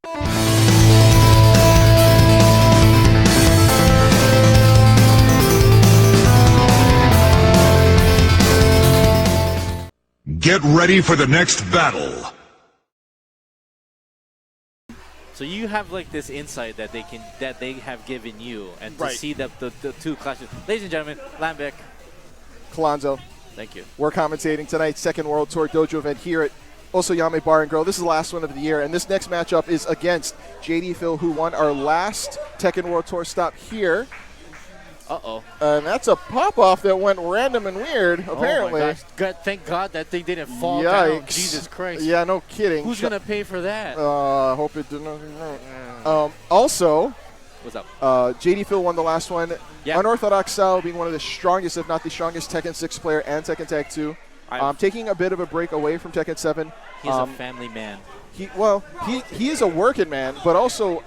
Get ready for the next battle. So you have like this insight that they have given you, and to see the two clashes. Ladies and gentlemen, Lambech, Kalonzo. Thank you. We're commentating tonight's second World Tour Dojo event here at Osoyami Bar Grill. This is the last one of the year, and this next matchup is against JD Phil, who won our last Tekken World Tour stop here. Uh-oh. And that's a pop-off that went random and weird, apparently. Oh my gosh. God, thank God that thing didn't fall down. Jesus Christ. Yeah, no kidding. Who's going to pay for that? Hope it didn't. Also, what's up? JD Phil won the last one. Yeah. UnorthodoxStyle being one of the strongest, if not the strongest, Tekken 6 player and Tekken Tag 2. Taking a bit of a break away from Tekken 7. He's a family man. He is a working man, but also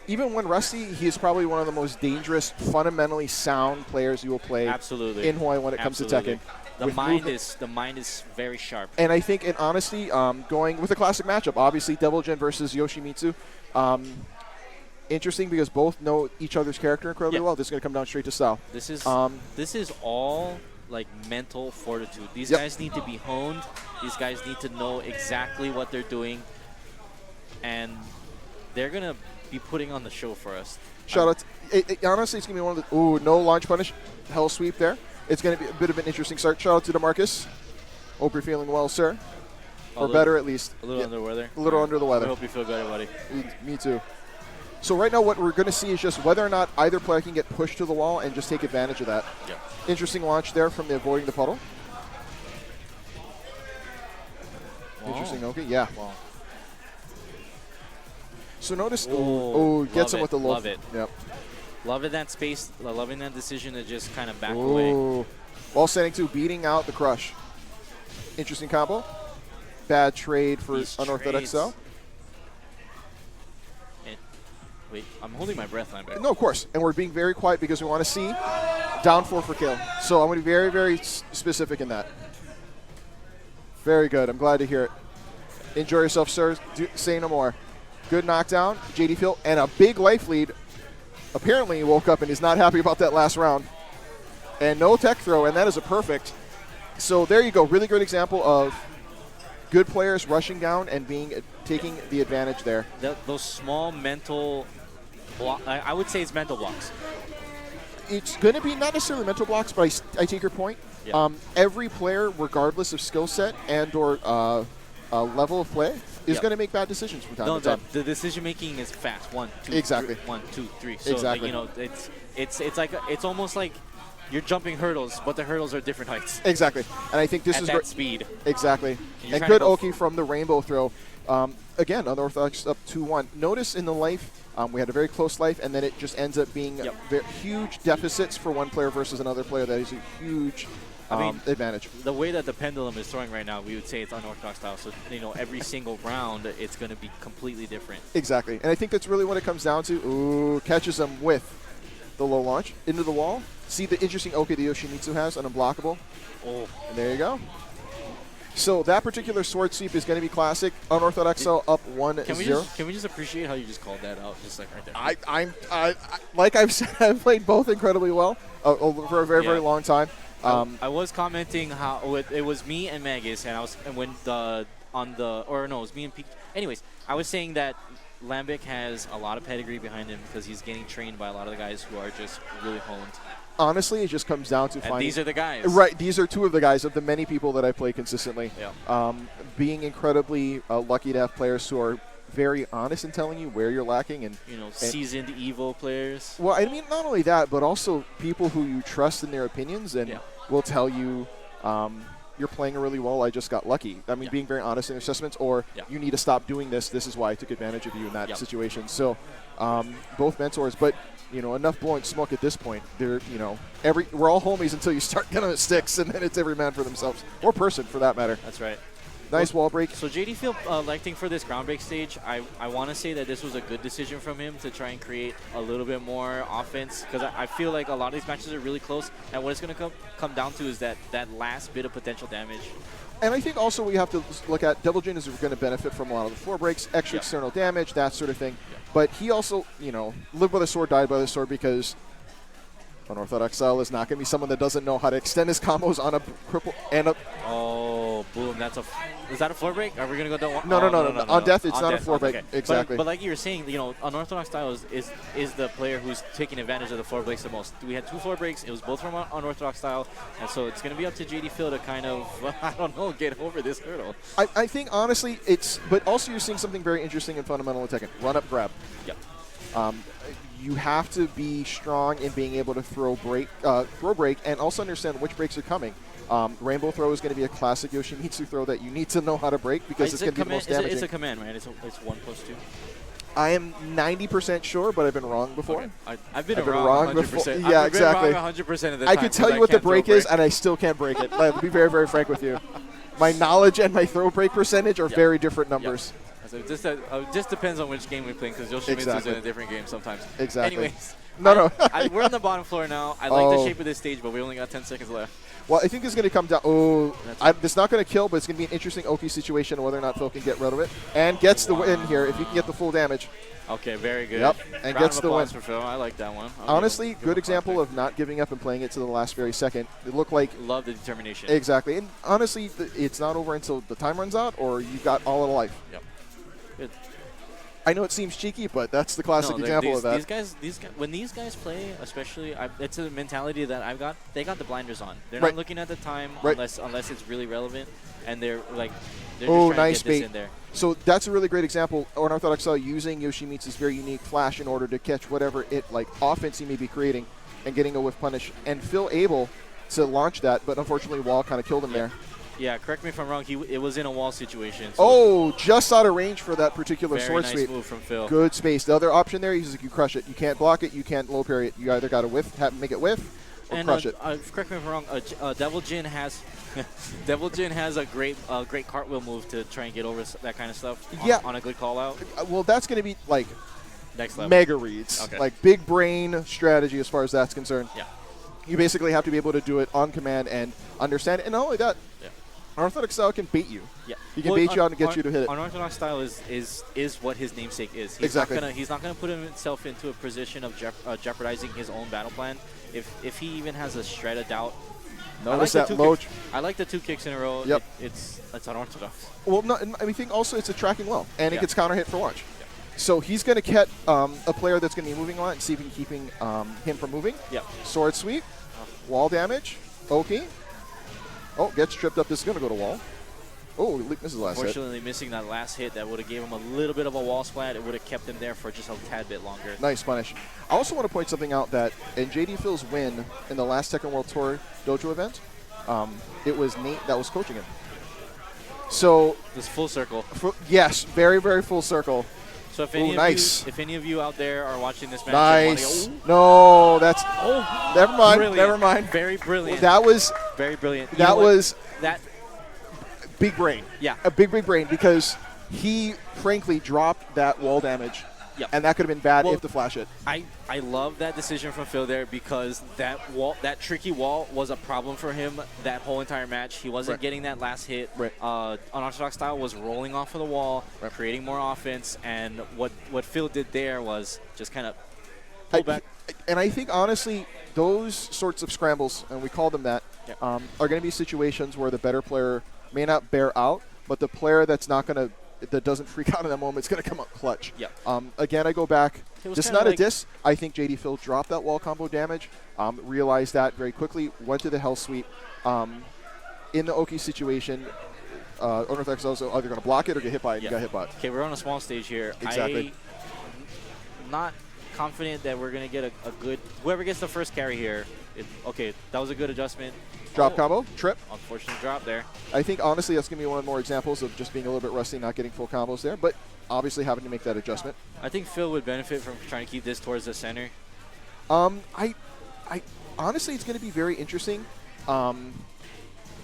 even when rusty, he is probably one of the most dangerous, fundamentally sound players you will play in Hawaii when it comes to Tekken. The mind is very sharp. And I think, in honesty, going with a classic matchup, obviously Devil Jin versus Yoshimitsu. Interesting because both know each other's character incredibly well. This is going to come down straight to style. This is all like mental fortitude. These guys need to be honed. These guys need to know exactly what they're doing, and they're gonna be putting on the show for us. Shout out. Honestly, it's gonna be one of the no launch punish, hell sweep there. It's gonna be a bit of an interesting start. Shout out to DeMarcus. Hope you're feeling well, sir, or better at least. A little under the weather. A little under the weather. I hope you feel better, buddy. Me too. So right now what we're going to see is just whether or not either player can get pushed to the wall and just take advantage of that. Yeah. Interesting launch there from the avoiding the puddle. Wow. Interesting, okay, yeah. Wow. So notice, gets him with the low. Love it. Yep. Loving that space, loving that decision to just kind of back away. While standing two, beating out the crush. Interesting combo. Bad trade for UnorthodoxStyle. Wait, I'm holding my breath, Lambech. No, of course. And we're being very quiet because we want to see down 4 for kill. So I'm going to be very, very specific in that. Very good. I'm glad to hear it. Enjoy yourself, sir. Say no more. Good knockdown. JD Phil, and a big life lead. Apparently he woke up and he's not happy about that last round. And no tech throw, and that is a perfect. So there you go. Really good example of good players rushing down and taking the advantage there. Those small mental I would say it's mental blocks. It's going to be not necessarily mental blocks, but I take your point. Yeah. Every player, regardless of skill set and or level of play, is going to make bad decisions from time to time. The decision making is fast. 1, 2, exactly. 3, 1, 2, 3. So exactly. It's almost like you're jumping hurdles, but the hurdles are different heights. Exactly. And I think this is that speed. Exactly. And good Oki from the rainbow throw. Again, Unorthodox up 2-1. Notice in the life, we had a very close life, and then it just ends up being huge deficits for one player versus another player. That is a huge advantage. The way that the pendulum is throwing right now, we would say it's unorthodox style. So, every single round, it's going to be completely different. Exactly. And I think that's really what it comes down to. Ooh, catches him with the low launch into the wall. See the interesting Oki that Yoshimitsu has, an unblockable. Oh. And there you go. So that particular sword sweep is going to be classic. UnorthodoxStyle up 1-0. Can we just appreciate how you just called that out, just like right there? I like I've said, I've played both incredibly well for a very, very long time. I was commenting how it was me and Magus, and it was me and Pete. Anyways, I was saying that Lambech has a lot of pedigree behind him because he's getting trained by a lot of the guys who are just really honed. Honestly, it just comes down to finding. These are the guys. Right. These are two of the guys of the many people that I play consistently. Yeah. Being incredibly lucky to have players who are very honest in telling you where you're lacking and seasoned Evo players. Well, I mean, not only that, but also people who you trust in their opinions and will tell you you're playing really well. I just got lucky. I mean, being very honest in assessments, or you need to stop doing this. This is why I took advantage of you in that situation. So, both mentors, but enough blowing smoke at this point. They're, we're all homies until you start getting it sticks, and then it's every man for themselves, or person for that matter. That's right. Nice wall break. So JD Phil electing for this ground break stage, I want to say that this was a good decision from him to try and create a little bit more offense, because I feel like a lot of these matches are really close, and what it's going to come down to is that last bit of potential damage. And I think also we have to look at Devil Jin is going to benefit from a lot of the floor breaks, extra external damage, that sort of thing. But he also, lived by the sword, died by the sword, because UnorthodoxStyle is not going to be someone that doesn't know how to extend his combos on a cripple and a. Oh, boom! Is that a floor break? Are we gonna go down? No. On death, it's not a floor break. Okay. Exactly. But like you were saying, UnorthodoxStyle is the player who's taking advantage of the floor breaks the most. We had 2 floor breaks. It was both from UnorthodoxStyle, and so it's gonna be up to JD Phil to kind of, I don't know, get over this hurdle. I think honestly, but also you're seeing something very interesting and fundamental in Tekken. Run up, grab. Yep. You have to be strong in being able to throw break, and also understand which breaks are coming. Rainbow throw is going to be a classic Yoshimitsu throw that you need to know how to break because it's going to be the most damaging. It's a command, right? It's 1+2. I am 90% sure, but I've been wrong before. Okay. I've been wrong 100%. Before. Yeah, exactly. I've been wrong 100% of the time. I could tell you what the break is, and I still can't break it. I'll be very, very frank with you. My knowledge and my throw break percentage are very different numbers. So it just depends on which game we're playing, because Yoshimitsu's in a different game sometimes. Exactly. Anyways, no. We're on the bottom floor now. I like the shape of this stage, but we only got 10 seconds left. Well, I think it's going to come down. It's not going to kill, but it's going to be an interesting Oki situation, whether or not Phil can get rid of it. And gets the win here, if you can get the full damage. Okay, very good. Yep, and gets the win. For Phil. I like that one. Honestly, good example of not giving up and playing it to the last very second. It looked like... Love the determination. Exactly. And honestly, it's not over until the time runs out or you got all of life. Yep. Good. I know it seems cheeky, but that's the classic example of that. These guys, when these guys play, especially, it's a mentality that I've got. They got the blinders on. They're not looking at the time unless it's really relevant, and they're just trying nice to get this bait. in there. So that's a really great example. UnorthodoxStyle using Yoshimitsu's very unique flash in order to catch whatever offense he may be creating and getting a whiff punish, and Phil able to launch that, but unfortunately Wall kind of killed him there. Yeah, correct me if I'm wrong. It was in a wall situation. So just out of range for that particular sword very nice sweep. move from Phil. Good space. The other option there, he's like, you crush it. You can't block it. You can't low parry it. You either got to make it whiff, or crush it. Correct me if I'm wrong. Devil Jin has a great cartwheel move to try and get over that kind of stuff. On a good call out. Well, that's going to be like next level. Mega reads, like big brain strategy as far as that's concerned. Yeah. You basically have to be able to do it on command and understand it, and not only that. Yeah. UnorthodoxStyle can bait you. Yeah. He can bait you out and get you to hit it. UnorthodoxStyle is what his namesake is. He's not gonna put himself into a position of jeopardizing his own battle plan. If he even has a shred of doubt. Notice that low. I like the 2 kicks in a row. Yep. It's unorthodox. Well, no, I think also it's a tracking well, and it gets counter hit for launch. Yeah. So he's going to get a player that's going to be moving a lot and see if he can keep him from moving. Yep. Sword sweep, wall damage, Oki. Oh, gets tripped up. This is going to go to wall. Oh, this is the last hit. Unfortunately, missing that last hit, that would have gave him a little bit of a wall splat. It would have kept him there for just a tad bit longer. Nice punish. I also want to point something out that in JD Phil's win in the last Tekken World Tour Dojo event, it was Nate that was coaching him. So this full circle. Yes, very, very full circle. So if any of you out there are watching this match, nice. No, that's never mind. Brilliant. Never mind. Very brilliant. That was very brilliant. That was big brain. Yeah, a big brain because he frankly dropped that wall damage. Yep. And that could have been bad if the flash hit. I love that decision from Phil there because that tricky wall was a problem for him that whole entire match. He wasn't getting that last hit. UnorthodoxStyle was rolling off of the wall, creating more offense, and what Phil did there was just kind of pull back. And I think, honestly, those sorts of scrambles, and we call them that, are going to be situations where the better player may not bear out, but the player that doesn't freak out in that moment is going to come up clutch. Again, I go back. This is not a diss. I think JD Phil dropped that wall combo damage, realized that very quickly, went to the hell sweep. In the Oki situation, UnorthodoxStyle is also either going to block it or get hit by it. You got hit by it. Okay, we're on a small stage here. Exactly. I'm not confident that we're going to get a good – whoever gets the first carry here, okay, that was a good adjustment. Drop combo, trip. Unfortunate drop there. I think, honestly, that's going to be one of the more examples of just being a little bit rusty, not getting full combos there, but obviously having to make that adjustment. I think Phil would benefit from trying to keep this towards the center. I honestly, it's going to be very interesting.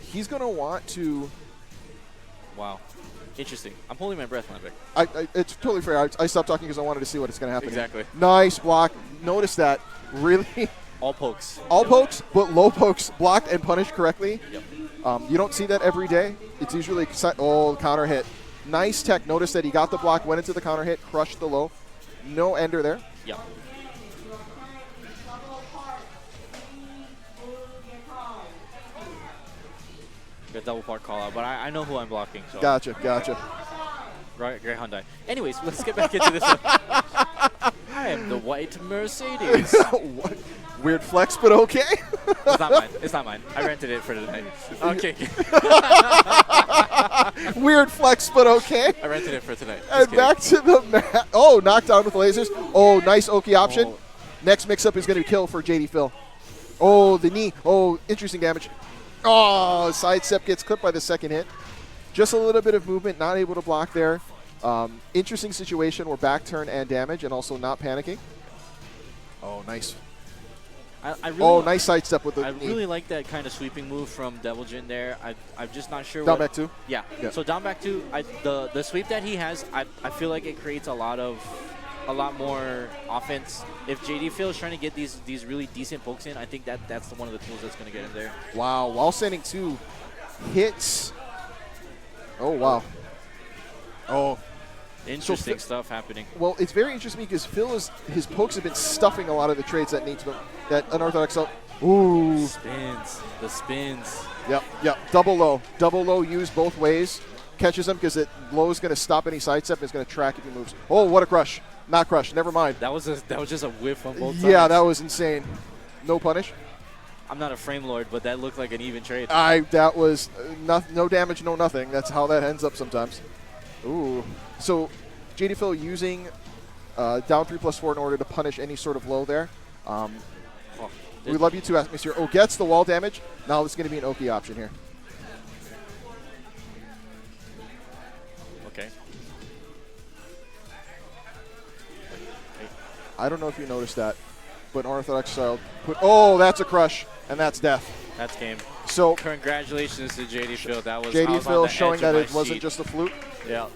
He's going to want to... Wow. Interesting. I'm holding my breath, Lambech. It's totally fair. I stopped talking because I wanted to see what's going to happen. Exactly. Nice block. Notice that. Really... All pokes. All pokes, but low pokes blocked and punished correctly. Yep. You don't see that every day. It's usually counter hit. Nice tech. Notice that he got the block, went into the counter hit, crushed the low. No ender there. Yep. Good double part call out, but I know who I'm blocking. So. Gotcha. Right, great Hyundai. Anyways, let's get back into this one. I am the white Mercedes. Weird flex, but okay. It's not mine. It's not mine. I rented it for tonight. Okay. Weird flex, but okay. I rented it for tonight. And back to the mat. Oh, knocked down with lasers. Oh, nice Oki option. Oh. Next mix-up is going to be kill for JD Phil. Oh, the knee. Oh, interesting damage. Oh, sidestep gets clipped by the second hit. Just a little bit of movement, not able to block there. Interesting situation where back turn and damage, and also not panicking. Oh, nice. Nice sidestep with the knee. I really like that kind of sweeping move from Devil Jin there. I'm just not sure. Down back two? Yeah. So down back two, the sweep that he has, I feel like it creates a lot more offense. If JD Phil is trying to get these really decent pokes in, I think that's one of the tools that's going to get him there. Wow. While standing two hits. Oh, wow. Oh. Interesting stuff happening. Well, it's very interesting because his pokes have been stuffing a lot of the trades that Unorthodox style. Ooh. Spins. The spins. Yep. Double low used both ways. Catches him because low is going to stop any sidestep and is going to track if he moves. Oh, what a crush. Not crush. Never mind. That was just a whiff on both sides. Yeah, that was insane. No punish. I'm not a frame lord, but that looked like an even trade. That was no damage, no nothing. That's how that ends up sometimes. Ooh. So, JD Phil using down 3+4 in order to punish any sort of low there. We love you too, Atmosphere. Oh, gets the wall damage. Now it's going to be an Oki option here. Okay. I don't know if you noticed that, but Unorthodox style that's a crush, and that's death. That's game. So congratulations to JD Phil. That was JD Phil showing that it wasn't wasn't just a fluke. Yeah.